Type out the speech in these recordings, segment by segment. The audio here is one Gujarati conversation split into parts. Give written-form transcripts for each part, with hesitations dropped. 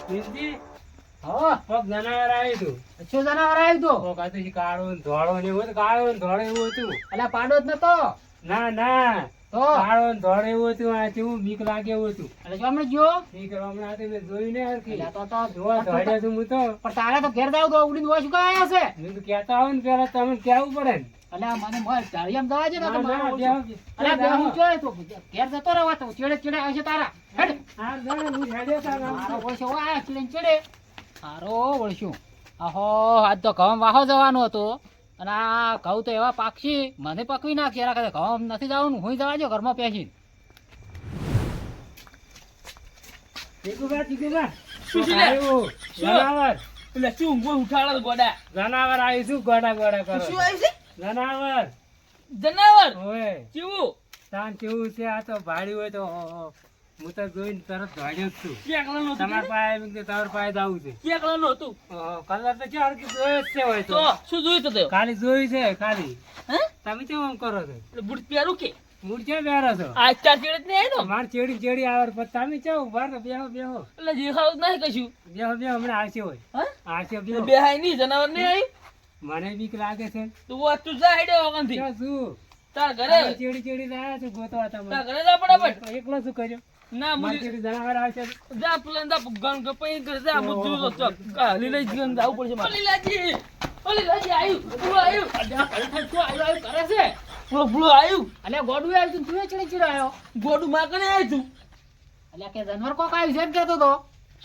નીરજી, હા કોક જનાવર આવ્યું હતું. શું જનાવર આવ્યું તું? કોક હતું ઈ કાળો ને ધોળો ને એવું હતું. કાળો ને ધોળો એવું હતું. અલ્યા પાડો જ નતો ના ના, તો કાળો ને ધોળો એવું હતું. આ કેવું બીક લાગે એવું હતું. એટલે જો હમણાં જો બીક હમણાં હતી મેં જોયું ને હરખી. અલ્યા તો જોવા દોડ્યો છું હું તો. પણ તારે તો ઘેર જાવ તો ઉડીને હોય શું કાંઈ આવ્યા છે? મેં તો કહેતા આવું ને પેલા તમને કહેવું પડે ને. અલ્યા મને મોય ધારિયામાં જવા દે ને તો ના, ના, મારો બેહો. અલ્યા બે હું જોયે તો ઘેર જતો રહેવા તો ચેડે ચેડે આવશે તારા હેડ હા, જાણે હું હેડ્યો તાર આમ. મારો ઓળશો આ ચીડે ને ચીડે મારો ઓળશું આહો આજ તો ઘઉં વાહો જવાનું હતું અને આ ઘઉં તો એવા પાકશી મને પકવી નાખશે એના કરતા ઘઉં નથી જવાનું હું જવા દો ઘરમાં પેસી ચીકુભા, ચીકુભા. શું છે? આવ્યું. શું? જનાવર. એટલે શું ઊંઘો ઉઠાડો ગોડા? જનાવર આવ્યું. શું ગોડા ગોડા કરો શું છો? આવી છે? જનાવર. જનાવર ઓય, કેવું? તાન કેવું છે? આ તો ભાડ્યું હોય તો હું તો જોઈને તરત દોડ્યો જ છું. કેકલાનું હતું તમારા કે? પાસે આવીને કે તમારા પાસે જ આવું છે. કેકલાનું હતું. કલર તો ચાર કે જોયો જ છે હોય તો તો. શું જોયું તો તે? ખાલી જોયું છે ખાલી. હે? તમે કેમ આમ કરો છો? એટલે બૂટ પહેરું કે? મૂળ ક્યાં પહેરો છો? આ ચાર ચેડે જ નહીં આવ્યો? મારે ચેડી ચેડી આવે પણ તમે કેવું ઉભા રહો, બેહો બેહો એટલે દેખાવું જ નહીં કશું. બેહો બેહો હમણાં આવશે હોય. હે? આવશે એટલે બેહો. બેહાય નહીં, જનાવર નહીં આવ્યું? મને બીક લાગે છે. તું વાત તું જા હેડે વગનથી. ક્યાં શું? તાર ઘરે તમે ચેડી ચેડી રહ્યા છો ગોતવા તમે. તાર ઘરે જા ફટાફટ. એકલો શું કર્યો? ના મારે મુજી ચેડી જનાવર આવશે. જા પેલા જા ગણ ગપાઈ ઘરે જા બધું તો કાલી લઈ જઈને જાવું પડશે મારે. ઓલી લાજી આવ્યું. પૂરો આવ્યું. અલ્યા ઘરે શું આવ્યું કરે છે પૂરો આવ્યું. અલ્યા ગોડું આવ્યું તું તું ચીડે ચીડે આવ્યો ગોડું માં કને આવ્યું તું? અલ્યા કે જાનવર કોક આવ્યું છે એમ કહેતો તો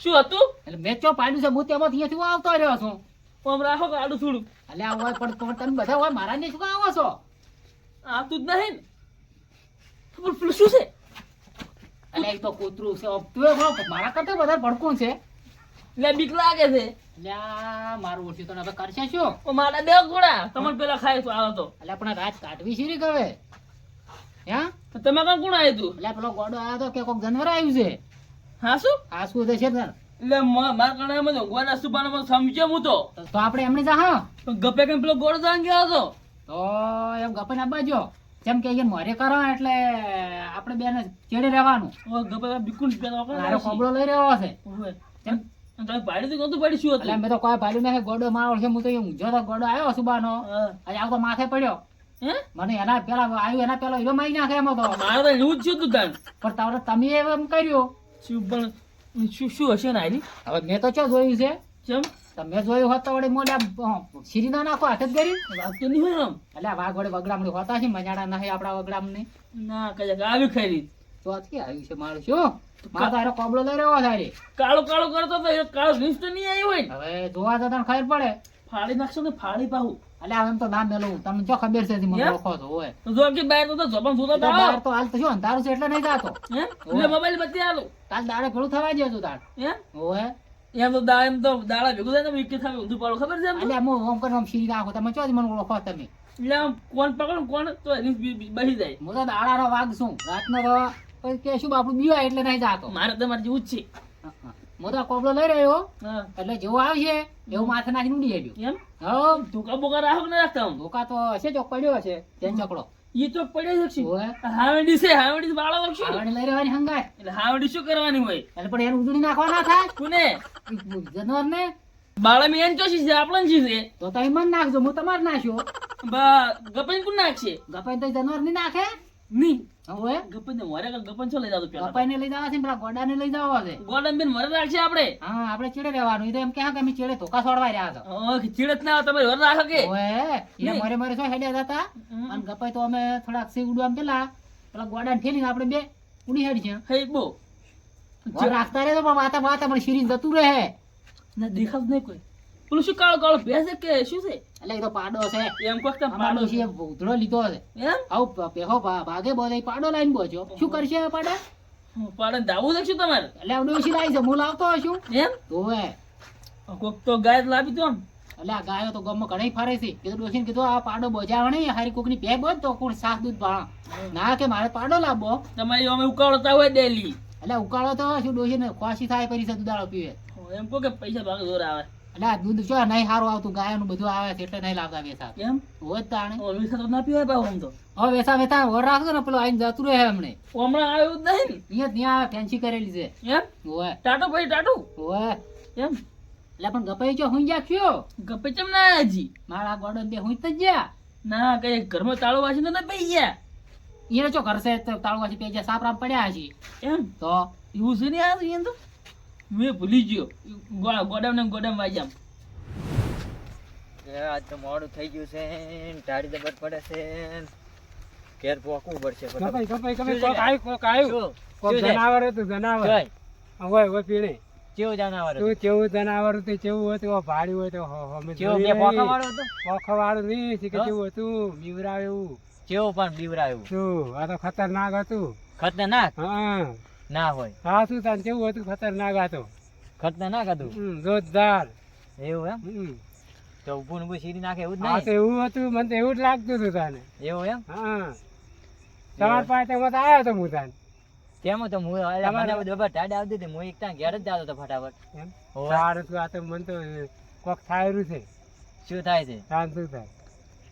શું હતું? એટલે મેં ચો પાડ્યું છે હું તેમાં અહીંયાથી હું આવતો રહ્યો છું આમ રાખો કે આડું થોડું અલ્યા હોય પણ તમે બધા હોય મારા ને શું કામ આવો છો આવતું જ નહીં ને. પણ પેલું શું છે? અલ્યા એ તો કૂતરું છે તું એ બોલો, મારા કરતા વધારે ભડકું છે એટલે બીક લાગે છે. અલ્યા મારું ઓછું તને હવે કરશે શું ઓ મારા બે ઘોડા તમારે પેલા ખાય તો આવો તો. અલ્યા પણ રાત કાઢવી શી રીતે હવે હે તો તમે કાં કોણ આવ્યું તું? અલ્યા પેલો ગોડો આવ્યો તો કે કોક જાનવર આવ્યું છે હા શું? આ શું છે ને એટલે મારા કણામાં તો ગોડા સુબાનામાં સમજ્યો હું તો. તો આપણે એમને જા હા પણ ગપે કેમ પેલો ગોળો જાન ગયો હતો? તો એમ ગપે ના બાજો જેમ કે અહીંયા મોરે કરો એટલે આપણે બેને ચેડે રહેવાનું ઓ ગપે બિકુન પેલા મારો કોબળો લઈ રહ્યો છે એમ તમે પાડી તો નતું પાડી શું એટલે હતું? મેં તો કોઈ ભાલ્યું નથી ગોડો મારો છે હું તો અહીં ઊંઝો તો ગોડો આવ્યો સુબાનો હા. આજે આવતો માથે પડ્યો હે? મને એના પેલા આવ્યું એના પેલા હીરો મારી નાખે એમ હતો મારે તો એવું જ થયું તાન. પણ તારે તમે એમ કર્યું શું પણ શું હશે ને આની? હવે મેં તો ચો જોયું છે ચમ તમે જોયું હોત તો વળી મોઢા શીરી ના નાખો હાથ જ કરી વાગતો નહીં હોય આમ. એટલે વાઘ વડે વગડામણી હોતા છે મજાડા નહીં આપણા વગડામણી ના કદાચ આવી ખરી. તો અથી આવ્યું છે મારું શું મારો તારો કોબળો લઈ રહ્યો છે કાળો કાળો કરતો તો એ કાળો રીસ તો નહીં આવ્યો હોય ને. હવે જોવા તો તને ખબર પડે ફાડી નાખશો ને ફાડી પાહું. એટલે એમ તો ના મેલું તમને જો ખબર છે મને એમ? ઓળખો છો હોય તો જો કે બહાર તો જબાન જોતા તો બહાર આવો. તો હાલ તો શું અંધારું છે એટલે નહીં જાતો હે? એટલે મોબાઈલ બત્તી આલો. કાલ દાડે ભેળું થવા દે તું તાર એમ? હોય એમ તો એમ તો દાડા ભેગું થાય ને વિકે થાય ઊંધું પાડો ખબર છે એમ તો? એટલે હું ઓમ કરીને આમ શીરી નાખો તમે ચો મને ઓળખો તમે એટલે આમ કોણ પકડો ને કોણ તો રીસ બહી જાય. હું તો દાડાનો વાઘ છું રાતનો તો કોઈ કે શું બાપડું બીવાય એટલે નહીં જાતો મારે તમારે જેવું જ છે. હું તો કોબળો લઈ રહ્યો હા. એટલે જેવો આવશે એવું માથે નાખીને ઉડી આવ્યું એમ? હો ધોકા બોકા રાખો કે ના રાખતા આમ? ધોકા તો હશે ચોક પડ્યો છે તેન ચકડો ઈ તો પડ્યો છે. હોય હાવડી છે હાવડી બાળો વળશું. આવવાની લઈ રહેવાની હંગાય એટલે હાવડી શું કરવાની હોય? એટલે પણ એને ઉજળી નાખવા ના થાય કોને? જાનવર ને બાળા મેં એન ચોસી છે આપણને જી છે. તો તમે મન નાખજો હું તમારે નાખ્યો ગપન કોણ નાખશે? ગપાઈ તો જાનવર ની નાખે નહીં હવે ગપન ને મોરે ગપન છો લઈ જાવ પેલા. ગપાઈ ને લઈ જવા છે ને પેલા ગોડા ને લઈ જવા છે ગોડમ બેન મોરે રાખશે આપણે. હા આપણે ચેડે રહેવાનું એ તો એમ કે અમે ચેડે ધોકા છોડવા રહ્યા હતા ચીડત ના આવે તમે વર રાખો કે? ઓએ એ નહીં. મારે મારે શું હેડ્યા હતા અને ગપાઈ તો અમે થોડાક સી ઉડવા પેલા પેલા ગોડા ને ઠેલીને આપણે બે ઉડી હેડ છે હે બો વર રાખતા રહે તો પણ માતા માતા પણ શીરી જતું રહે ના દેખાવ નહીં કોઈ. પેલું શું કાળો કાળો ભેંસ છે કે શું છે? એટલે એ તો પાડો છે એમ કોક તમે પાડો અમારો છે. છે ઉધડો લીધો છે એમ? આવું પેહો ભાગે બોલે પાડો લાઈન બોજો શું કરશે આ પાડા પાડે દાવું દેખશું તમારે? એટલે આવડે ઓછી લાવી છે હું લાવતો હશું એમ? ઓએ કોક તો ગાય જ લાવી તો આમ. એટલે આ ગાયો તો ગામમાં ઘણી ફરે છે કીધું ડોશીને કીધું આ પાડો બોજાવે નહીં હારી કોકની ભે બોજ તો કોણ શાક દૂધ ભાણા ના કે મારે પાડો લાવવો તમારી અમે ઉકાળતા હોય ડેલી. એટલે ઉકાળો તો શું ડોશીને ખોસી થાય કરી છે દુધાળો પીવે એમ કહો કે પૈસા ભાગે જોર આવે. એટલે આ દૂધ જો નહીં સારું આવતું ગાયનું બધું આવે છે એટલે નહીં લાવતા વેસા એમ? હોય જ તાણે વીસા તો ના પીવાય પાછું આમ તો. હવે વેસા વેસા વર રાખજો ને પેલો આઈને જતું રહે હમણે હમણાં આવ્યું જ નહીં અહીંયા જ ત્યાં આવે ફેન્સી કરેલી છે ને. એમ? હોય ટાટો ભાઈ ટાટો. હોય એમ એટલે પણ ગપાઈ જો હુઈ ગયા કયો ગપે ચમ ના આયા હજી મારા ગોડો બે હુઈ જ ગયા ના કઈ ઘરમાં તાળો વાસી તો પઈ ગયા એને ચો કરશે તો તાળવાથી પેજા સાપરામ પડ્યા છે એમ તો એવું છે ને આ તો એમ તો મેં ભૂલી ગયો ગોડામ ને ગોડામ વાજ્યા આજ તો મોડું થઈ ગયું છે ને ટાળી દબર પડે છે ને ઘેર પોકવું પડશે કપાઈ કોક આવ્યું કોક શું છે? જનાવર હતું જનાવર જોઈ, હોય પીણે કેવું જનાવર હતું? તું કેવું જનાવર હતું કેવું હતું ભાડ્યું હોય તો અમે કેવું જોઈએ બે પોખા નહીં. વાળું હતું? પોખા વાળું નહીં છે કે હા? કેવું હતું બીવરાવ એવું કેવું પણ બીવરાયું? શું આ તો ખતરનાક હતું ખતરનાક હા ના હોય. હા શું તાન કેવું હતું ખતરનાક હતું ખતરનાક હતું જોરદાર એવું એમ? હમ. તો ઊભું ને ઊભું સીરી નાખે એવું જ હા તો નહીં? એવું હતું મને તો એવું જ લાગતું હતું તાને એવું એમ? હા તમારા પાસે તો મત આવ્યો તો હું તાન કેમ તો હું અલા તમારે- મને બરાબર ટાઢ આવતી હતી હું એકતા ઘેર જ જતો હતો ફટાફટ. એમ હોવે. સારું તું આ તો મને તો કોક થાયરું છે શું થાય છે? તાન શું થાય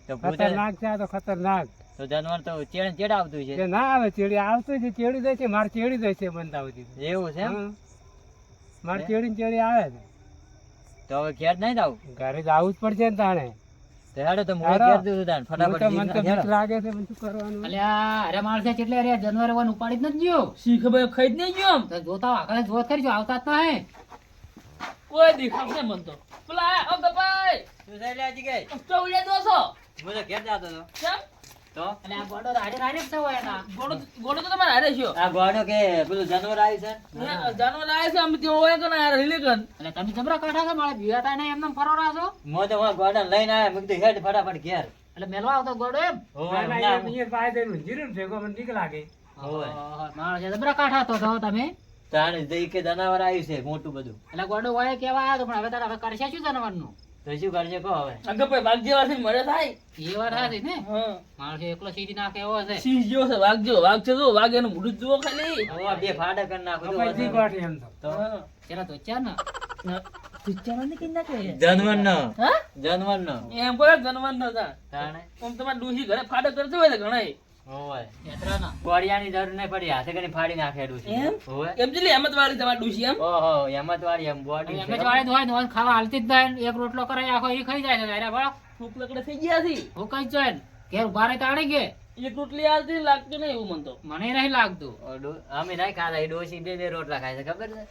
તો ભૂત ખતરનાક છે આ તો ખતરનાક તો જાનવર તો ચેડ ચેડ આવતું છે. કે ના આવે ચેડી આવતું છે ચેડી જાય છે મારે ચેડી જાય છે બનતા સુધી એવું છે એમ? હા. મારે હે? ચેડી ચેડી આવે છે તો હવે ઘેર નહીં જાવ? ઘરે જવું જ પડશે ને તાણે તો હેડો તો હું હેડો. ઘેર જઉં છું તાણ. હું તો ફટાફટ મને તો જીભ બીક હેડો. લાગે છે મને શું કરવાનું અલ્યા અરે માણસે કેટલે અરે જાનવર વન ઉપાડી જ નથી ગયો શી ખબર ખાઈ જ નહીં ગયો આમ તો જોતા આખરે જોત કરજો આવતા જ ના હે કોઈ દેખાશે મન તો પેલા આયા, ઓ ગપાઈ શું છે લે હજી કઈ? તો ઉડ્યા દો છો હું તો ઘેર જતો હતો. કેમ તો અને આ ગોડો રાડે રાડે જ થયો એના ગોળો તો તમારે હારે છો આ ગોડો કે પેલું જાનવર આવ્યું છે ને? જાનવર આયા છે અમે ત્યાં હોય કે ના હારે લે કન એટલે તમે જબરા કાઢા છો મારે બીવાતા નહીં એમને ફરો છો હું તો મારા ગોડાને લઈને આવ્યા. મેં કીધું હેડ ફટાફટ ઘેર. એટલે મેલવા આવતો ગોડો એમ હોવે, ના, ના, ના, અહીંયા પાસે જઈને ઊંઝી ને ભેગો મને બીક લાગે હોવે. માણસે જબરા કાઢા તો તમે તાણે જઈ કે જનાવર આવ્યું છે મોટું બધું. એટલે ગોડો વળે કેવા આવ્યો તો પણ હવે તારે હવે કરશે શું જાનવરનું તો શું કરશે કહો હવે? આ ગપાઈ વાઘ જેવા છે મરે થાય એ વાત હાથી ને હા માણસે એકલો સીધી નાખે એવો છે સિંહ જેવો છે વાઘ જેવો વાઘ છે જો વાઘ એનું મોઢું જ જુઓ ખાલી હવે બે ફાડા કરી નાખો તો કપાઈ જી વધારે. ગોઠી એમ તો તો હા પેલા તો ચાર ને પિક્ચર ને કઈ નાખે જાનવરનો હા જાનવરનો એમ કોઈ જનવર ન હતા તાણે આમ તમારે ડૂસી ઘરે ફાડો કરતો હોય તો ઘણા હોવે. યાત્રાના કોળિયાની જરૂર નહીં પડી હાથે કરીને ફાડી નાખે એટલું છે. એમ? હોવે. એમ જેટલી હેમત વાળી તમારે ડૂસી એમ ઓહો એમાં તો વાળી એમ બોડી એમ જ વાળે હોય ને ખાવા હાલતી જ થાય ને એક રોટલો કરે આખો એ ખાઈ જાય છે અરે બાળક ફૂક લકડે થઈ ગયા હતી હું કઈ જાય ને ઘેર ઉભા રહી તાણી કે એક રોટલી આલતી લાગતું નહીં એવું મન તો મને નહીં લાગતું અમે નહીં ખાતા એ ડોશી બે રોટલા ખાય છે ખબર છે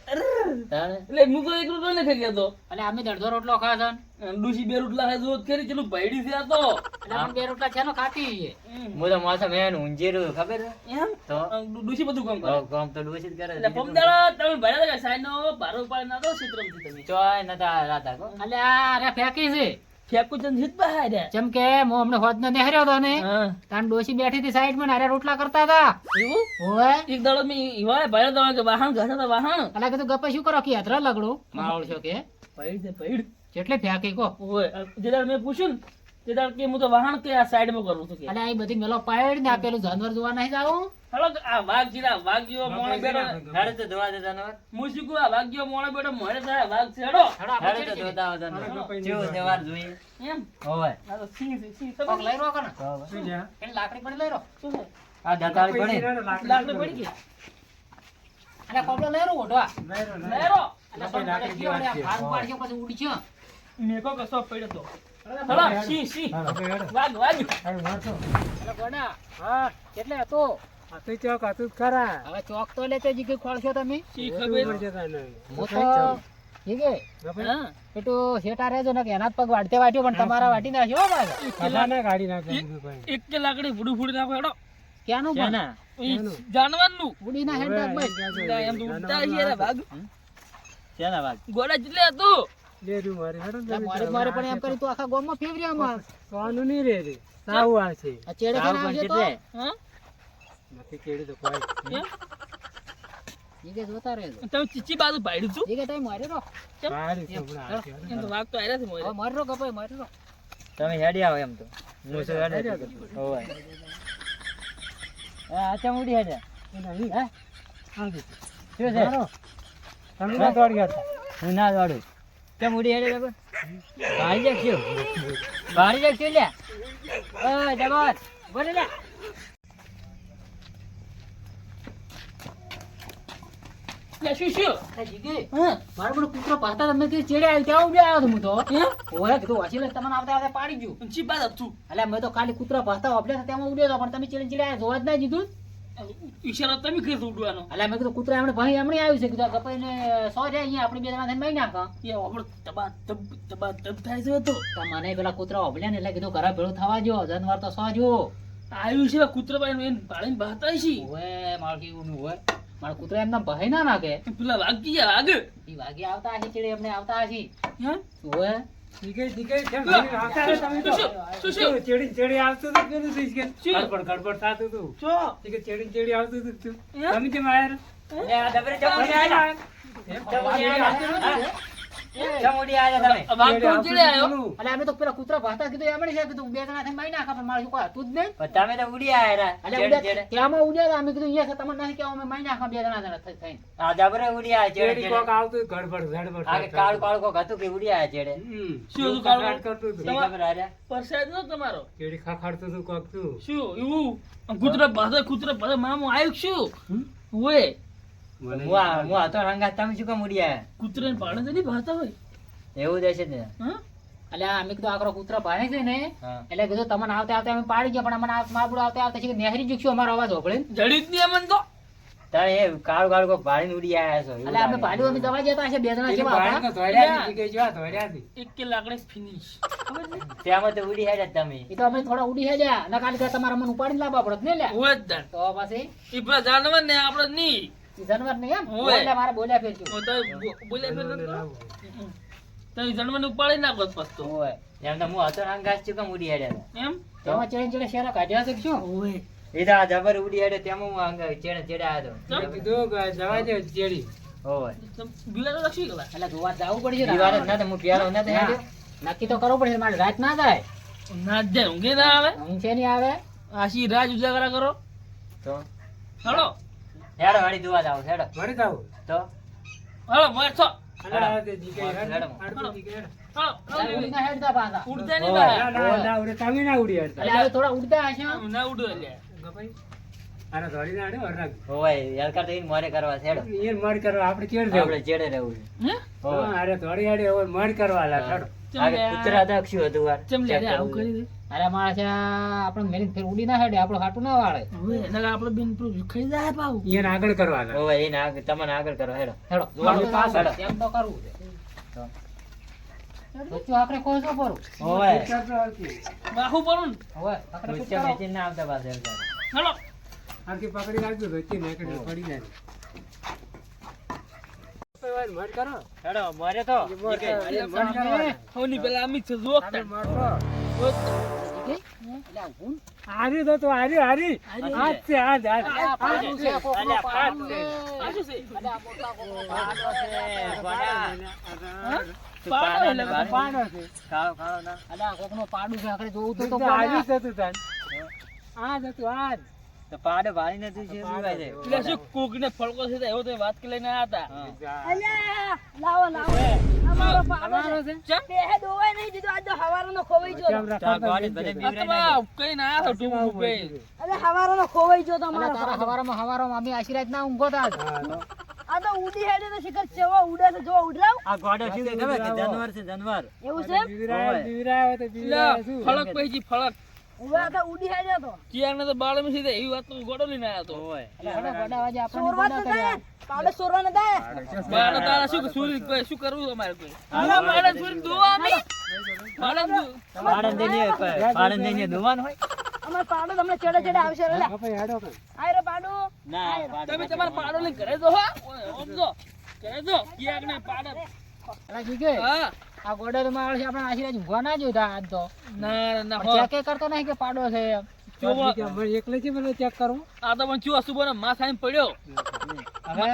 તાણે? એટલે હું તો એક રોટલો ને ખાઈ ગયો તો એટલે અમે અડધો રોટલો ખાય છે અને ડૂસી બે રોટલા ખાય તો કરી ચેલું ભયડી છે આ તો એટલે અમે બે રોટલા છે ને ખાતી છે હું તો માથા મેં ઊંઝેરું ખબર છે એમ તો ડૂસી બધું કામ કરે કામ તો ડોશી જ કરે એટલે પમદાળા તમે ભર્યા હતા સાઈડ નો ભારો પાડી ના દો ક્ષેત્રમથી તમે ચોય નતા રાતા કો એટલે આ અરે ફેંકી છે ફેંકું ચંદ હિત બહાર જેમ કે હું અમને હોદ ને નેહર્યો હતો ને હા તાન ડોશી બેઠી હતી સાઈડ માં ને અરે રોટલા કરતા હતા એવું ઓવે એક દાડો મેં ઈવાય ભર્યા હતા કે વાહણ ઘસે તો વાહણ એટલે કીધું ગપ્પા શું કરો કે યાત્રા લગડું માવળ છો કે ભૈડ છે ભૈડ જેટલે ફેંકી કો ઓય જે દાડ મેં પૂછ્યું ને તે દાડ કે હું તો વાહણ કે આ સાઈડ માં કરું છું કે એટલે આ બધી મેલો પાડ ને આપેલું જાનવર જોવા નહીં જાવું હાલો આ વાઘ જીરા વાઘ જેવો મોણો બેઠો હેડે તો ધોવા દે જાનવર હું શીખું આ વાઘ જેવો મોણો બેઠો મોડે થાય વાઘ છે હેડો હેડો આપણે હેડે તો ચડી ધોતા આવો જાનવર કેવું તહેવાર જોઈએ એમ હોવે આ તો સિંહ છે સિંહ કોક ખબર લઈ રહ્યો કે ને તો હવે. શું છે? એને લાકડી પડી લઈ રહ્યો શું છે આ દતાળી પડી લાકડી પડી ગઈ અને કોપડો લઈ રહ્યો ઓઢવા લેરો એટલે પણ લાકડી ગયો ને જેવા ભાર પાડ્યો પછી ઉડી ગયો મેકો કસો પડ્યો તો હાલો સિંહ સિંહ વાઘ વાઘ એટલે ગોડા હા કેટલે હતો હતું ચોક હતું જ ખરા હવે ચોક તો લેતે જીગે ખોળશો તમે સિંહ જોવું ખબર પડશે તાને. હું તો જીગે હા પેટું શેટા રહેજો ને કે એના જ પગ વાટતે વાટ્યો પણ તમારા વાટી નાખ્યો હો ભાઈ ખભા ના કાઢી નાખે બીજું કઈ. એક કે લાકડી ફૂડી ફૂડી નાખો હેડો ક્યાંનું પણ ક્યાંના? જાનવરનું ઉડી ના હેડ હવે બસ એમ તો ઉડતા છીએ રે વાઘ ક્યાંના વાઘ? ગોડા જેટલે હતું લેરું મારે હેડો ને તમે મારે મારે પણ એમ કરી તું આખા ગામમાં ફેવર્યા માં કોનું નહીં રે રે સાવું આ છે આ ચેડે આવું ખાને પણ આવશે તો કેટલે? હા નથી કેડી તો કોઈ એમ જીગે જોતા રહેજો તમે ચીચી બાજુ પાડ્યું છું જીગે તમે મારી રો બારી સોપડા આ છે. એમ તો વાઘ તો આર્યા છે મોરે હવે મારી રો કપાઈ મારી રો તમે હેડી આવો એમ તો હું શું હેડે હોવે આ ચમ ઉડી હેડે નહીં. હે હાલ દે. શું છે મારો. તમે ના દોડી ગયા હું ના દોડું કેમ ઉડી હેડે બાબા ભારી જાય શું ભારી જાય શું લ્યા ઓય જબર બોલે લ્યા લે શું અરે જીગે, હા મારો પેલો કૂતરો પાછા તમને તે ચેડે આવ્યો ત્યાં ઉડે આવ્યો તો હું તો. હે ઓય કીધું વાસી લે તમને આવતા આવતા પાડી ગયું. ઊંચી બાદ હતું એટલે મેં તો ખાલી કૂતરા પાછા ઓપડે ત્યાં ઉડ્યો હતો પણ તમે ચેડે આવ્યા જોવા જ ના જીધું. ઈશારો તમે કરી ઉડવાનો એટલે મેં કીધું કૂતરા એમણે ભાઈ એમણે આવ્યું છે કીધું ગપાઈને 100 જાય અહીંયા આપણે બે જણા થઈને મારી નાખા. એ આપણે તબા તબ થાય છે તો તો મને પેલા કૂતરા ઓપડ્યા ને એટલે કીધું ઘરે ભેળું થવા જો જાનવર તો 100 જો. આવ્યું છે કૂતરા ભાઈ એને પાડીને બહાતા છે ઓય મારું કેવું હોય મારા કૂતરા એમના ભાઈ ના નાખે. પેલા વાગી ગયા વાગ ઈ વાગે આવતા હશે ચેડે એમને આવતા હશે. હે ઓય ઠીકે કેમ ઘરે આવતા હતા તમે તો? શું ચેડી આવતું હતું પેલું થઈ કે શું? ગડબડ થતું હતું. છો ઠીકે ચેડી આવતું હતું તું. હે? તમે કેમ આયા? લે આ ડબરે ચમોડી આયા. ચમોડી આયા તમે. વાગ તો ચડે આવ્યો એટલે અમે તો પેલા કૂતરા ભાતા કીધું એમણે છે કીધું બે જણા થઈને મારી નાખા પણ મારું કોઈ હતું જ નહીં. પણ તમે તો ઉડી આયા રા. એટલે ચેડે ઉડ્યા- ચેડે. ત્યાંમાં ઉડ્યા હતા. અમે કીધું અહીંયા છે તમને નથી કેવું અમે મારી નાખા બે જણા થઈને. આ ડબરે ઉડી આયા ચેડે ચેડી ચેડે. કોક આવતું ગડબડ ઝડબડ આ કે કાળ કાળ કોક હતું કે ઉડી આયા ચેડે. શું હતું કાળું? ખખડાટ કરતું હતું. શી ખબર આર્યા? પરસાદ નો તમારો ચેડી ખખડતું હતું કોક તું. શું એવું કૂતરા બધા મામું આવ્યું શું ઓય મને હું આ હતો રંગાત તમે શું કામ ઉડી આયા? કૂતરાને પાડે તો નહીં ભાતા હોય એવું દેશે ને. હા એટલે અમે કીધું આકરો કૂતરા ભારે છે ને હા. એટલે કીધું તમને આવતા આવતા અમે પાડી ગયા પણ અમને માબુડ આવતા આવતા છે નેહરી જુકશું અમારો અવાજ હોભળે. જડી જ નહીં અમને તો તારે એ કાળ કાળ કોક ભાડીને ઉડી આયા છો. એવું એટલે અમે લાગે. પાડ્યું અમે દવા જતા હશે બે જણા પેલી કેવા બાળકો હતા. ધોળ્યા હતી, કે જેવા ધોળ્યા હતી. એક કે લાકડે ફિનિશ ખબર છે ત્યાંમાં તો ઉડી આયા તમે. એ તો અમે થોડા ઉડી હેડ્યા ના કાલે કે તમારા મન ઉપાડીને લાવવા પડત ને લે. ઓય જ દાન તો પછી એ પેલા જાનવર ને આપણે નહીં ઈ જાનવર ને એમ ઓય. એટલે મારે બોલ્યા ફેરશું. હું તો બોલ્યા ફેર તો એ જાનવર ને ઉપાડી નાખો પસ્તો ઓય. એમ તો હું હતો રંગાત શું કામ ઉડી આયા હતા? એમ તેમાં ચેડે ચેડે શેરા કાઢ્યા છે કે શું? ઓય એ તો આ જબર ઉડી આડે તેમાં હું અંગ ચેડે ચેડે આવ્યો મેં કીધું કે જવા દે ચેડી. હતો. ઓય. બીલા તો લક્ષી ગયેલા એટલે જોવા જવું પડશે ને. દીવારે જ નતો, હું પ્યારો નતો હેડ્યો. નક્કી તો કરવું પડશે મારે રાત ના થાય ના જાય ઊંઘે ના આવે ઊંઘ છે નહીં આવે. આશી રાજ ઉજાગરા કરો તો હાલો હેડો વાળી દુવા જાવ હેડો. મરી જાવ. તો હાલો માર છો અલા, આ તે દીકરી હેડો. હેડ. આડતું દીકરી હેડ. હાલો એટલે ઉડી ના હેડતા પાછા. ઉડતા નહીં ઓય. બહાર. ના ઉડે, તમે ના ઉડી હેડતા. એટલે હવે થોડા ઉડતા હશે. ના ઉડો એટલે ગપાઈ. આને ધોળી ના આડે વરરાગ. ઓય હેલકા તો ઈને મોરે કરવા છે, હેડો. એને મર કરવા આપણે ચેડ દેવું. આપણે ચેડે રહેવું છે. હે ઓય. હા, અરે ધોળી આડે હવે મર કરવા લા હેડો. આગળ કૂતરા હતા કે શું હતું વાર? ચમ લે ચેક આવું કરવું કરી દે અરે માણસ આપણે મેલી ફેર ઉડી ના હેડે આપણું હાટું ના વાળે. હવે એના આપણે બેન પેલું ખાઈ જાય પાવ એને આગળ કરવા છે. લા. ઓય એને તમને આગળ કરો હેડો. હેડો આપણે પાછળ. એમ તો કરવું છે. તો. વચ્ચે આપણે કોઈ શું કરું ઓય. બાહુ પડું ને. હવે આપણે શું વચ્ચે કરો? મેચીને ના આવતા પાછા હેડો. હાલો આખી પકડી રાખજો વચ્ચે નીકળી પડી જાય. કોઈ વાર મર કરો. હેડો મોરે તો એ મર કરો. એ મર કરવાના. હોની પેલા અમિત છે જોક આપણે મરતો. એટલે આ ઊન? હારી તો હારી હારી. આજ છે આજ આજ. આ પાડું છે, કોકનું અલ્યા, પાડું છે. આ શું છે અલ્યા, આ મોટા કોકનું પાડો પાડું છે, છે. ગોડા. હા? તું પાડો પાડો એટલે ને પાડો છે. ખાઓ ખાઓ ના. અલ્યા, આ કોકનું પાડું છે આખરે જોવું તો તો હારી પડે. જ હતું તાન. આજ હતું આજ. તો પાડો ભાળીને તું છે શું કહે છે? પેલા શું કોક ને ફળકો છે એવો તો વાત કે લઈને આવ્યા હતા હા. લાવો લાવો અમારો પાડો તમારો છે? ચમ બે દોવાય નહીં દીધો આજ તો હવારનો ખોવાઈ ગયો કેમ તો. રાખો તો ગોળી બધે આ બીવરાઈ તો નાખે. કઈ ના આવ્યો તો ટૂંકું કઈ અરે હવારનો ખોવાઈ ગયો તો અલ્યા, અમારો તારા પાડો. હવારમાં અમે આશીર્વાદ ના ઊંઘો તા જ. આ તો ઉડી હેડે તો શિખર ચેવો ઉડે છે જો ઉડરાવ આ ગોડો શું કે ખબર કે જાનવર છે જાનવર. એવું છે બીવરાય તો બીવરાય શું? ફળક પૈકી ફળક ઉવે આ તો ઉડી હેડે તો કિયાર ને તો બાળ માં સીધા એવી વાત તો ગોડો લઈને આવ્યો તો ઓય. અલ્યા, હેડો, ગોડા વાજે આપણને સોરવા ગોડા તો કર્યા. થાય પાડો સોરવા ન થાય બાળ તારા શું સુરી કોઈ શું કરવું અમારે કોઈ આલા બાળ સુરી દોવા અમે બાળ પાડન દઈને દુવાન હોય? અમાર પાડો તમને ચડે ચડે આવશે રે લે ગપાઈ હેડો કઈ. આય રે પાડો ના તમે તમારા પાડો લઈને ઘરે જો હો ઓમ જો ઘરે જો કિયાર ને પાડો અલ્યા, જીગે, હા આ ગોડા તો મારે છે, આપણે આશીર્વાદ ઊંઘવા ના જોઈતા આજ તો. ના ના પણ હો ચેકે કરતો નહીં કે પાડો છે એમ. ચોવા કે અમારે એકલે છે મને ચેક કરવું. આ તો પણ ચુવા સુબોને માથામાં પડ્યો હવે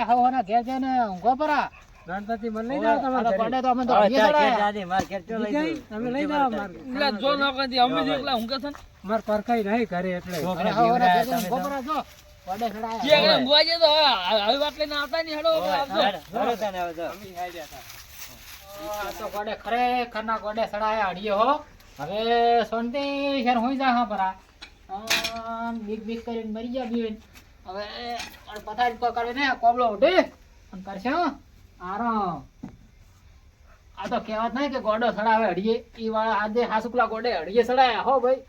હવાના ઘેર જઈને ઊંઘો પરા. ગણપતિ મને લઈ આ જાઓ તો તમારે ઘરે. ગોડા તો અમે તો હવે હળીએ તાર ઘેર ચડાયા. જાજે, માર ઘેર ચો લઈ બીજાય? જવું. તમે લઈ જાઓ અમારે. એટલે જો ન કરી અમે જો એકલા ઊંઘે છે ને મારે પરખાઈ નહીં ઘરે એટલે. છોકરા હવે હવાના ઘેર બીવરાયા જઈને તમે ઊંઘો તો. પરા જો. ગોડા ચડાયા. કિયાર ઊંઘવા જાય તો હવે વાત લઈને આવતા નહીં હેડો ઓય, આવજો હેડો, હેડો તને હવે તો. આ તો ગોડે ખરેખરના ગોડે સડાયા હળીએ હો. હવે શાંતિ શેર હોઈ જા હા પરા. બીક બીક કરીને મરી ગયા બીન. હવે પથારી પકડે ને કોબળો ઉઠે. અને કરશો આરામ. આ તો કહેવત નહીં કે ગોડો સડાવે હડીએ, ઈ વાળા આજે હાસુકલા ગોડે હડીએ સડાયા હો ભાઈ.